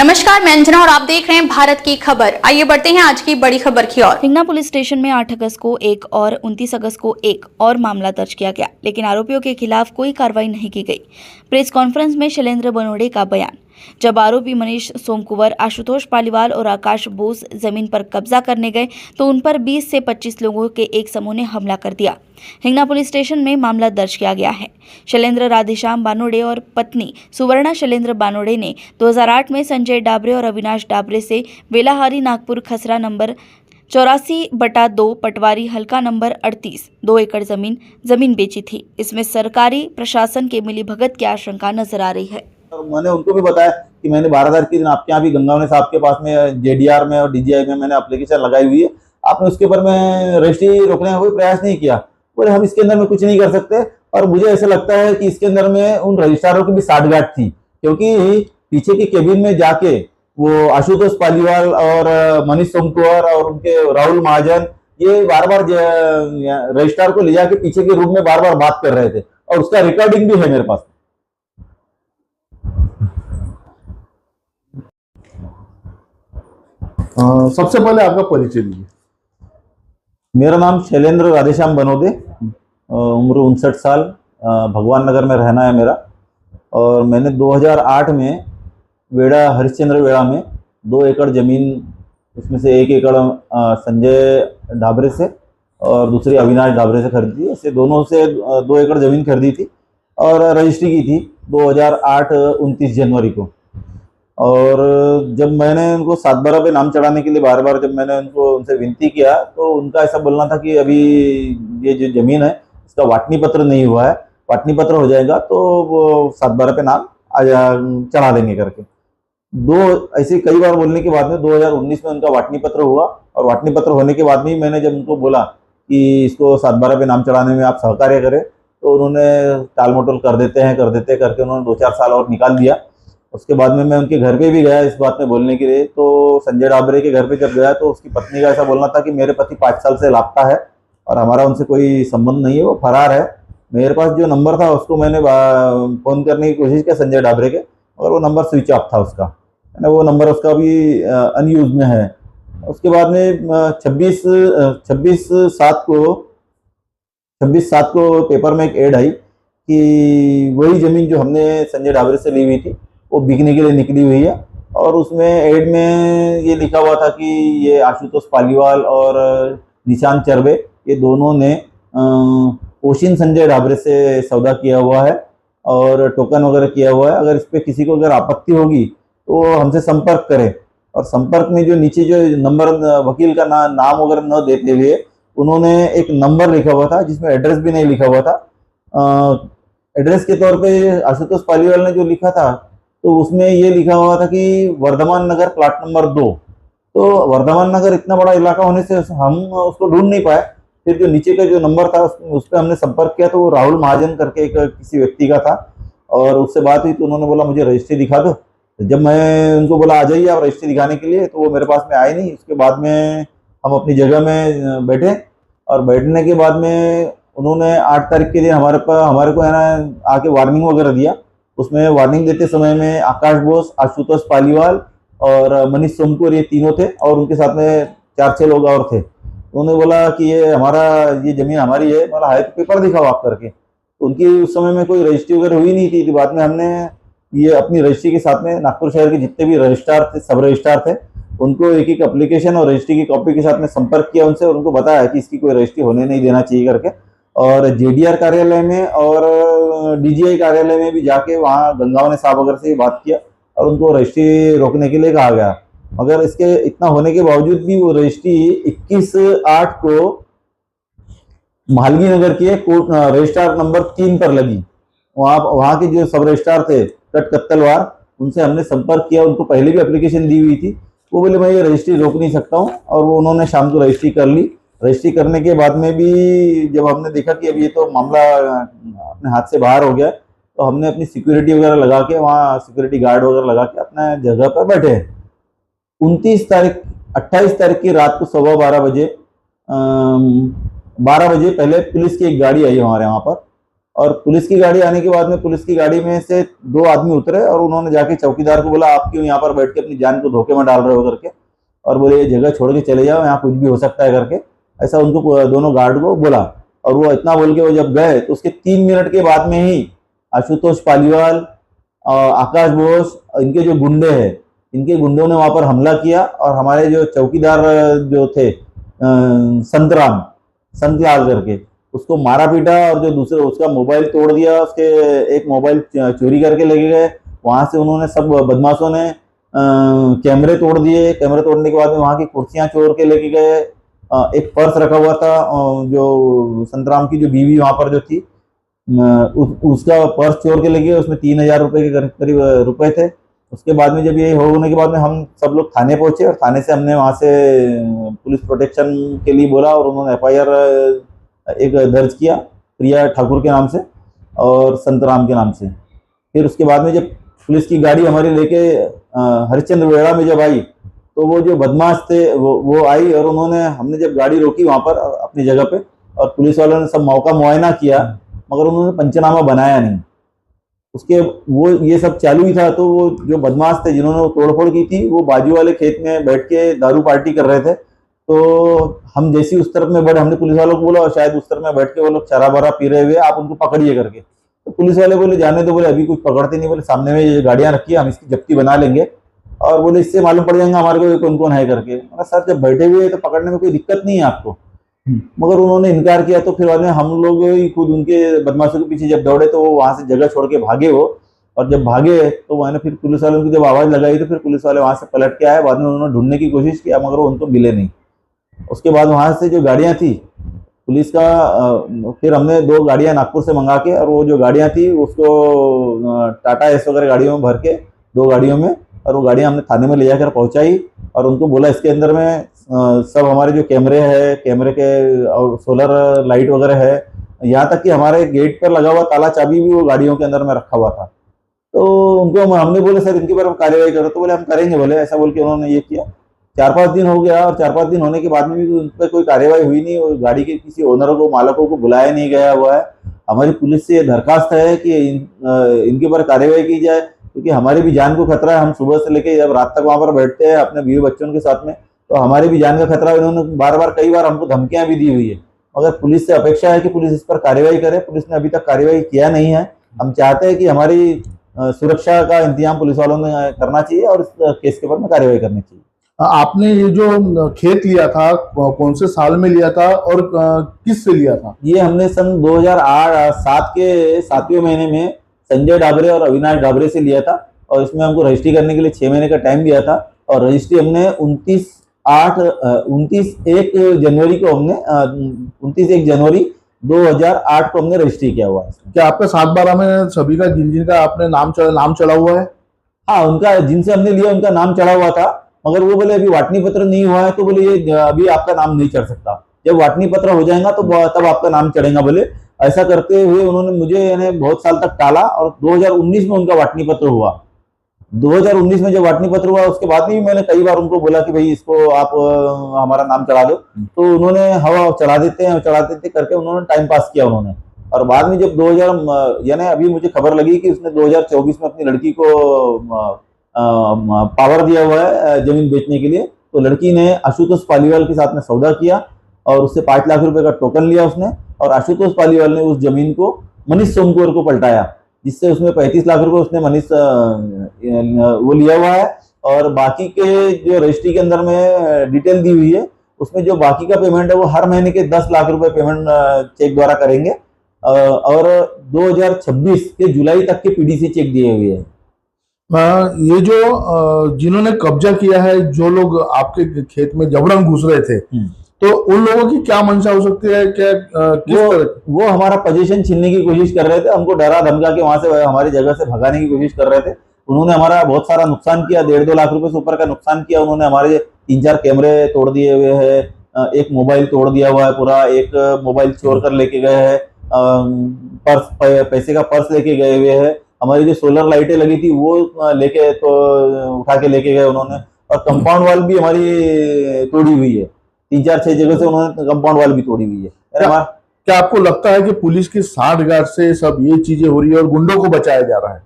नमस्कार, मैं अंजना और आप देख रहे हैं भारत की खबर। आइए बढ़ते हैं आज की बड़ी खबर की ओर। हिंगना पुलिस स्टेशन में 8 अगस्त को एक और 29 अगस्त को एक और मामला दर्ज किया गया, लेकिन आरोपियों के खिलाफ कोई कार्रवाई नहीं की गई। प्रेस कॉन्फ्रेंस में शैलेंद्र बनोड़े का बयान। जब आरोपी मनीष सोमकुंवर, आशुतोष पालीवाल और आकाश बोस जमीन पर कब्जा करने गए तो उन पर 20 से 25 लोगों के एक समूह ने हमला कर दिया। हिंगना पुलिस स्टेशन में मामला दर्ज किया गया है। शैलेंद्र राधेश्याम बानोड़े और पत्नी सुवर्णा शैलेंद्र बानोड़े ने 2008 में संजय डाबरे और अविनाश डाबरे से वेलाहारी नागपुर खसरा नंबर 84/2 पटवारी हल्का नंबर 38 2 एकड़ जमीन बेची थी। इसमें सरकारी प्रशासन के मिलीभगत की आशंका नजर आ रही है। मैंने उनको भी बताया कि मैंने 12 तारीख के दिन आपके यहाँ भी गंगावने साहब के पास में जेडीआर में और डीजीआई में मैंने एप्लीकेशन लगाई हुई है, आपने उसके ऊपर में रजिस्ट्री रोकने का कोई प्रयास नहीं किया। बोले हम इसके अंदर में कुछ नहीं कर सकते। और मुझे ऐसा लगता है कि इसके अंदर में उन रजिस्ट्रारों की भी साठगांठ थी, क्योंकि पीछे की केबिन में जाके वो आशुतोष पालीवाल और मनीष सोमकुंवर और उनके राहुल महाजन ये बार बार रजिस्ट्रार को ले जाके पीछे के रूम में बार बार बात कर रहे थे, और उसका रिकॉर्डिंग भी है मेरे पास। सबसे पहले आपका परिचय दीजिए। मेरा नाम शैलेंद्र राधेश्याम बनोदे, उम्र 59 साल, भगवान नगर में रहना है मेरा। और मैंने 2008 में हरिश्चंद्र वेड़ा में 2 एकड़ ज़मीन, उसमें से 1 एकड़ संजय डाबरे से और दूसरी अविनाश डाबरे से खरीदी थी। ऐसे दोनों से 2 एकड़ ज़मीन खरीदी थी और रजिस्ट्री की थी 2008 29 जनवरी को। और जब मैंने उनको 7/12 पे नाम चढ़ाने के लिए बार बार जब मैंने उनसे विनती किया तो उनका ऐसा बोलना था कि अभी ये जो ज़मीन है इसका वाटनी पत्र नहीं हुआ है, वाटनी पत्र हो जाएगा तो वो 7/12 पे नाम चढ़ा देंगे करके। ऐसे कई बार बोलने के बाद में 2019 में उनका वाटनी पत्र हुआ, और वाटनी पत्र होने के बाद में मैंने जब उनको बोला कि इसको 7/12 पे नाम चढ़ाने में आप सहकार्य करें, तो उन्होंने टाल मटोल कर देते करके उन्होंने 2-4 साल और निकाल दिया। उसके बाद में मैं उनके घर पे भी गया इस बात में बोलने के लिए, तो संजय डाबरे के घर पे जब गया तो उसकी पत्नी का ऐसा बोलना था कि मेरे पति 5 साल से लापता है और हमारा उनसे कोई संबंध नहीं है, वो फरार है। मेरे पास जो नंबर था उसको मैंने फ़ोन करने की कोशिश किया संजय डाबरे के, और वो नंबर स्विच ऑफ था उसका, है वो नंबर उसका भी अनयूज में है। उसके बाद में 26/7 को पेपर में एक ऐड आई कि वही ज़मीन जो हमने संजय डाबरे से ली हुई थी वो बिकने के लिए निकली हुई है। और उसमें ऐड में ये लिखा हुआ था कि ये आशुतोष पालीवाल और निशांत चरबे ये दोनों ने ओशिन संजय डाबरे से सौदा किया हुआ है और टोकन वगैरह किया हुआ है। अगर इस पर किसी को अगर आपत्ति होगी तो हमसे संपर्क करें। और संपर्क में जो नीचे जो नंबर वकील का नाम वगैरह न देते हुए उन्होंने एक नंबर लिखा हुआ था जिसमें एड्रेस भी नहीं लिखा हुआ था। एड्रेस के तौर पे आशुतोष पालीवाल ने जो लिखा था तो उसमें ये लिखा हुआ था कि वर्धमान नगर प्लाट नंबर 2। तो वर्धमान नगर इतना बड़ा इलाका होने से हम उसको ढूंढ नहीं पाए। फिर जो नीचे का जो नंबर था उस पर हमने संपर्क किया तो वो राहुल महाजन करके किसी व्यक्ति का था, और उससे बात हुई तो उन्होंने बोला मुझे रजिस्ट्री दिखा दो। जब मैं उनको बोला आ जाइए आप रजिस्ट्री दिखाने के लिए, तो वो मेरे पास में आए नहीं। उसके बाद में हम अपनी जगह में बैठे, और बैठने के बाद में उन्होंने 8 तारीख के दिन हमारे को है ना आके वार्निंग वगैरह दिया। उसमें वार्निंग देते समय में आकाश बोस, आशुतोष पालीवाल और मनीष सोमकुंवर ये तीनों थे, और उनके साथ में 4-6 लोग और थे। उन्होंने बोला कि ये ज़मीन हमारी है। बोला है तो पेपर दिखाओ आप करके। तो उनकी उस समय में कोई रजिस्ट्री वगैरह हुई नहीं थी। बाद में हमने ये अपनी रजिस्ट्री के साथ में नागपुर शहर के जितने भी रजिस्ट्रार थे, सब रजिस्ट्रार थे, उनको एक एप्लीकेशन और रजिस्ट्री की कॉपी के साथ में संपर्क किया उनसे, और उनको बताया कि इसकी कोई रजिस्ट्री होने नहीं देना चाहिए करके। और जेडीआर कार्यालय में और डीजीआई कार्यालय में भी जाके वहाँ गंगावने साहब वगैरह से बात किया और उनको रजिस्ट्री रोकने के लिए कहा गया। मगर इसके इतना होने के बावजूद भी वो रजिस्ट्री 21/8 को मालगी नगर के रजिस्ट्रार नंबर 3 पर लगी। वहाँ के जो सब रजिस्ट्रार थे कत्तलवार, उनसे हमने संपर्क किया। उनको पहले भी एप्लीकेशन दी हुई थी। वो बोले मैं ये रजिस्ट्री रोक नहीं सकता हूँ, और वो उन्होंने शाम को रजिस्ट्री कर ली। रजिस्ट्री करने के बाद में भी जब हमने देखा कि अब ये तो मामला अपने हाथ से बाहर हो गया, तो हमने अपनी सिक्योरिटी वगैरह लगा के वहाँ सिक्योरिटी गार्ड वगैरह लगा के अपने जगह पर बैठे। 28 तारीख की रात को 12:15 बजे 12 बजे पहले पुलिस की एक गाड़ी आई हमारे वहाँ पर, और पुलिस की गाड़ी आने के बाद में पुलिस की गाड़ी में से 2 आदमी उतरे और उन्होंने जाके चौकीदार को बोला, आप क्यों यहाँ पर बैठ के अपनी जान को धोखे में डाल रहे हो करके, और बोले ये जगह छोड़ के चले जाओ, यहाँ कुछ भी हो सकता है करके, ऐसा उनको दोनों गार्ड को बोला। और वो इतना बोल के वो जब गए तो उसके 3 मिनट के बाद में ही आशुतोष पालीवाल, आकाश बोस, इनके जो गुंडे हैं, इनके गुंडों ने वहां पर हमला किया और हमारे जो चौकीदार जो थे संतलाल करके, उसको मारा पीटा और जो दूसरे उसका मोबाइल तोड़ दिया, उसके एक मोबाइल चोरी करके लेके गए। वहां से उन्होंने सब बदमाशों ने कैमरे तोड़ दिए। कैमरे तोड़ने के बाद में वहां की कुर्सियां चोर के लेके गए। एक पर्स रखा हुआ था, जो संतराम की जो बीवी वहां पर जो थी, उसका पर्स चोर के लेके गए। उसमें 3000 रुपए के करीब रुपए थे। उसके बाद में जब ये होने के बाद में हम सब लोग थाने पहुंचे और थाने से हमने वहां से पुलिस प्रोटेक्शन के लिए बोला और उन्होंने FIR एक दर्ज किया प्रिया ठाकुर के नाम से और संतराम के नाम से। फिर उसके बाद में जब पुलिस की गाड़ी हमारी लेके हरिश्चंद्र वेड़ा में जब आई तो वो जो बदमाश थे वो आई और उन्होंने, हमने जब गाड़ी रोकी वहां पर अपनी जगह पे और पुलिस वालों ने सब मौका मुआयना किया, मगर उन्होंने पंचनामा बनाया नहीं। उसके वो ये सब चालू ही था तो वो जो बदमाश थे जिन्होंने वो तोड़फोड़ की थी, वो बाजू वाले खेत में बैठ के दारू पार्टी कर रहे थे। तो हम जैसे उस तरफ में बढ़े, हमने पुलिस वालों को बोला और शायद उस तरफ में बैठ के वो लोग शराब वराब पी रहे हुए, आप उनको पकड़िए करके। तो पुलिस वाले बोले जाने दो, बोले अभी कुछ पकड़ते नहीं, बोले सामने में ये गाड़ियां रखी है, हम इसकी जब्ती बना लेंगे और बोले इससे मालूम पड़ जाएगा हमारे को कौन कौन है करके। सर जब बैठे हुए तो पकड़ने में कोई दिक्कत नहीं है आपको, मगर उन्होंने इनकार किया। तो फिर बाद में हम लोग ही खुद उनके बदमाशों के पीछे जब दौड़े तो वो वहां से जगह छोड़ के भागे वो, और जब भागे तो मैंने फिर पुलिस वालों की जब आवाज लगाई तो फिर पुलिस वाले वहां से पलट के आए। बाद में उन्होंने ढूंढने की कोशिश किया मगर वो उनको मिले नहीं। उसके बाद वहां से जो गाड़ियां थी पुलिस का, फिर हमने 2 गाड़ियां नागपुर से मंगा के, और वो जो गाड़ियां थी उसको टाटा एस वगैरह गाड़ियों में भर के 2 गाड़ियों में, और वो गाड़ियां हमने थाने में ले जाकर पहुंचाई और उनको बोला इसके अंदर में सब हमारे जो कैमरे हैं, कैमरे के और सोलर लाइट वगैरह है, यहाँ तक कि हमारे गेट पर लगा हुआ ताला चाबी भी वो गाड़ियों के अंदर में रखा हुआ था। तो उनको हमने बोले सर इनके ऊपर हम कार्रवाई करो, तो बोले हम करेंगे, बोले ऐसा बोल के उन्होंने ये किया। 4-5 दिन हो गया और 4-5 दिन होने के बाद में भी उन पर कोई कार्रवाई हुई नहीं और गाड़ी के किसी ओनरों को, मालकों को बुलाया नहीं गया हुआ है। हमारी पुलिस से दरखास्त है कि इनके ऊपर कार्रवाई की जाए, क्योंकि हमारी भी जान को खतरा है। हम सुबह से लेकर जब रात तक वहां पर बैठते हैं अपने बीवी बच्चों के साथ में, तो हमारी भी जान का खतरा है। इन्होंने बार-बार कई बार हमको धमकियां भी दी हुई है, मगर पुलिस से अपेक्षा है कि पुलिस इस पर कार्रवाई करे। पुलिस ने अभी तक कार्रवाई किया नहीं है। हम चाहते हैं कि हमारी सुरक्षा का इंतजाम पुलिस वालों ने करना चाहिए और इस केस के ऊपर में कार्रवाई करनी चाहिए। आपने ये जो खेत लिया था कौन से साल में लिया था और किस से लिया था? ये हमने सन 2007 के 7वें महीने में संजय डाबरे और अविनाश डाबरे से लिया था और इसमें हमको रजिस्ट्री करने के लिए 6 महीने का टाइम दिया था और रजिस्ट्री हमने 29 जनवरी 2008 को हमने रजिस्ट्री किया हुआ है। क्या आपका 7/12 में सभी का जिनका आपने नाम चढ़ा हुआ है? हाँ, उनका जिनसे हमने लिया उनका नाम चढ़ा हुआ था, मगर वो बोले अभी वाटनी पत्र नहीं हुआ है, तो बोले ये अभी आपका नाम नहीं चढ़ सकता, जब वाटनी पत्र हो जाएगा तो तब आपका नाम चढ़ेगा बोले। ऐसा करते हुए उन्होंने मुझे बहुत साल तक टाला और 2019 में उनका वाटनी पत्र हुआ। 2019 में जब वाटनी पत्र हुआ उसके बाद भी मैंने कई बार उनको बोला कि भाई इसको आप हमारा नाम चढ़ा दो, तो उन्होंने हवा चढ़ा देते करके उन्होंने टाइम पास किया उन्होंने। और बाद में जब 2000 यानी अभी मुझे खबर लगी कि उसने 2024 में अपनी लड़की को पावर दिया हुआ है जमीन बेचने के लिए, तो लड़की ने आशुतोष पालीवाल के साथ में सौदा किया और उससे 5 लाख रुपए का टोकन लिया उसने, और आशुतोष पालीवाल ने उस जमीन को मनीष सोमकुवर को पलटाया, जिससे उसमें 35 लाख रुपए उसने मनीष वो लिया हुआ है। और बाकी के जो रजिस्ट्री के अंदर में डिटेल दी हुई है उसमें जो बाकी का पेमेंट है वो हर महीने के 10 लाख रुपए पेमेंट चेक द्वारा करेंगे और 2026 के जुलाई तक के पीडीसी चेक दिए हुए हैं। ये जो जिन्होंने कब्जा किया है, जो लोग आपके खेत में जबरन घुस रहे थे, तो उन लोगों की क्या मंशा हो सकती है? क्या किस तरह? वो हमारा पोजीशन छीनने की कोशिश कर रहे थे, हमको डरा धमका के वहां से हमारी जगह से भगाने की कोशिश कर रहे थे। उन्होंने हमारा बहुत सारा नुकसान किया, 1.5-2 लाख रुपए से ऊपर का नुकसान किया उन्होंने। हमारे 3-4 कैमरे तोड़ दिए हुए हैं, एक मोबाइल तोड़ दिया हुआ है पूरा, एक मोबाइल चोर कर लेके गए हैं, पैसे का पर्स लेके गए हुए हैं, हमारी जो सोलर लाइटें लगी थी वो लेके तो उठा के लेके गए उन्होंने, और कंपाउंड वाल भी हमारी तोड़ी हुई है। 3-4-6 जगह से उन्होंने कंपाउंड वाल भी तोड़ी हुई है। क्या आपको लगता है कि पुलिस की साठगांठ से सब ये चीजें हो रही है और गुंडों को बचाया जा रहा है?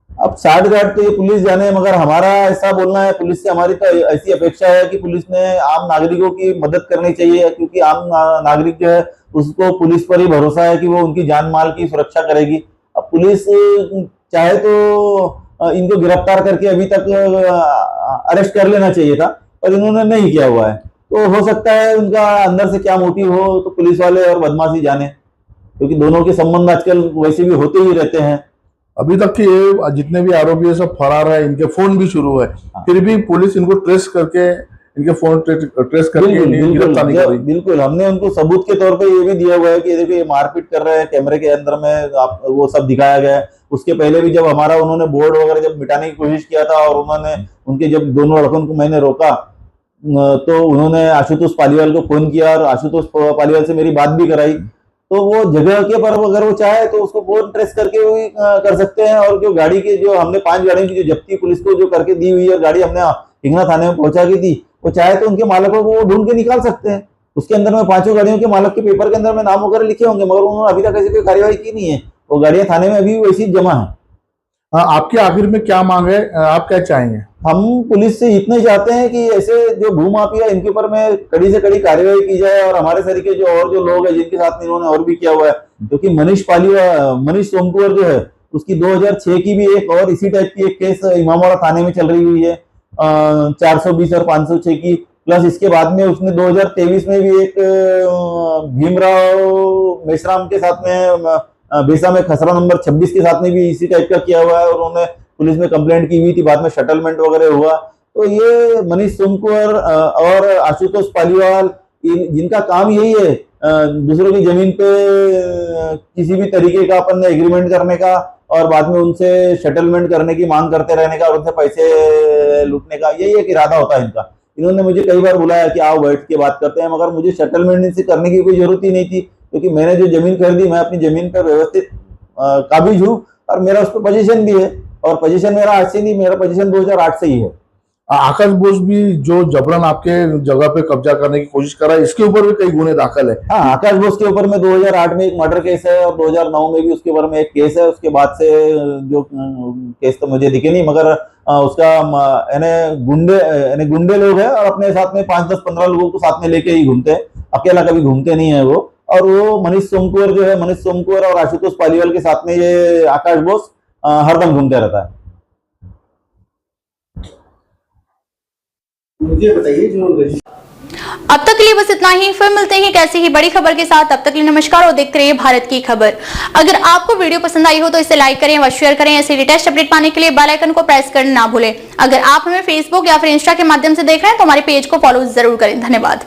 अब 60 घाट तो ये पुलिस जाने, मगर हमारा ऐसा बोलना है, पुलिस से हमारी तो ऐसी अपेक्षा है कि पुलिस ने आम नागरिकों की मदद करनी चाहिए, क्योंकि आम नागरिक जो है उसको पुलिस पर ही भरोसा है कि वो उनकी जान माल की सुरक्षा करेगी। अब पुलिस चाहे तो इनको गिरफ्तार करके अभी तक अरेस्ट कर लेना चाहिए था, पर इन्होंने नहीं किया हुआ है। तो हो सकता है उनका अंदर से क्या मोटिव हो, तो पुलिस वाले और बदमाशी जाने, क्योंकि दोनों के संबंध आजकल वैसे भी होते ही रहते हैं। अभी तक के ये जितने भी आरोपी है सब फरार है, इनके फोन भी शुरू है, फिर भी पुलिस इनको ट्रेस करके इनके फोन ट्रेस करके इन्हें गिरफ्तार नहीं कर रही। बिल्कुल, हमने उनको सबूत के तौर पे ये भी दिया हुआ है कि देखो ये मारपीट कर रहे हैं, कैमरे के अंदर में आप वो सब दिखाया गया है। उसके पहले भी जब हमारा उन्होंने बोर्ड वगैरह जब मिटाने की कोशिश किया था और उन्होंने उनके जब दोनों लड़कों को मैंने रोका, तो उन्होंने आशुतोष पालीवाल को फोन किया और आशुतोष पालीवाल से मेरी बात भी कराई। तो वो जगह के पर अगर वो चाहे तो उसको फोन ट्रेस करके भी कर सकते हैं। और जो गाड़ी की जो हमने 5 गाड़ियों की जो जब्ती पुलिस को जो करके दी हुई है, गाड़ी हमने हिंगना थाने में पहुंचा की थी, वो चाहे तो उनके मालकों को वो ढूंढ के निकाल सकते हैं। उसके अंदर में 5 गाड़ियों के मालक के पेपर के अंदर में नाम वगैरह लिखे होंगे, मगर उन्होंने अभी तक ऐसी कोई कार्यवाही की नहीं है। वो गाड़ियां थाने में अभी वैसी जमा है। आपके आखिर में क्या मांग है, आप क्या चाहेंगे? हम पुलिस से इतने चाहते हैं कि ऐसे जो भूमाफिया इनके ऊपर में कड़ी से कड़ी कार्यवाही की जाए, और हमारे तरीके जो और जो लोग हैं जिनके साथ में इन्होंने और भी किया हुआ है, क्योंकि मनीष सोमकुवर जो है उसकी 2006 की भी एक और इसी टाइप की एक केस इमामवाड़ा थाने में चल रही हुई है, 420 और 506 की। प्लस इसके बाद में उसने 2023 में भी एक भीमराव मेश्राम के साथ में बेसा में खसरा नंबर 26 के साथ में भी इसी टाइप का किया हुआ है, और उन्होंने पुलिस में कंप्लेंट की हुई थी, बाद में सेटलमेंट वगैरह हुआ। तो ये मनीष सोमकुवर और आशुतोष पालीवाल जिनका काम यही है दूसरों की जमीन पे किसी भी तरीके का अपन एग्रीमेंट करने का और बाद में उनसे सेटलमेंट करने की मांग करते रहने का और उनसे पैसे लूटने का, यही एक इरादा होता है इनका। इन्होंने मुझे कई बार बुलाया कि आओ बैठ के बात करते हैं, मगर मुझे सेटलमेंट इनसे करने की कोई जरूरत ही नहीं थी, क्योंकि मैंने जो जमीन खरीदी, मैं अपनी जमीन पर व्यवस्थित काबिज हूँ और मेरा उस पर पोजीशन भी है। और पोजीशन मेरा आज से नहीं, मेरा पोजीशन 2008 से ही है। आकाश बोस भी जो जबरन आपके जगह पे कब्जा करने की कोशिश कर रहा है, इसके ऊपर भी कई गुने दाखिल है। हाँ, आकाश बोस के ऊपर में 2008 में एक मर्डर केस है और 2009 में भी उसके ऊपर में एक केस है। उसके बाद से जो केस तो मुझे दिखे नहीं, मगर उसका गुंडे लोग हैं और अपने साथ में 5, 10, 15 लोगों को साथ में लेके ही घूमते हैं, अकेला कभी घूमते नहीं है वो। और वो मनीष सोमकुवर जो है, मनीष सोमकुवर और आशुतोष पालीवाल के साथ में ये आकाश बोस हरदम घूमते रहता है। मुझे बताइए जो अब तक के लिए बस इतना ही। फिर मिलते हैं एक ऐसी ही बड़ी खबर के साथ। तब तक के लिए नमस्कार और देखते रहिए भारत की खबर। अगर आपको वीडियो पसंद आई हो तो इसे लाइक करें व शेयर करें। ऐसे लेटेस्ट अपडेट पाने के लिए बेल आइकन को प्रेस करना ना भूलें। अगर आप हमें फेसबुक या फिर इंस्टा के माध्यम से देख रहे हैं तो हमारे पेज को फॉलो जरूर करें। धन्यवाद।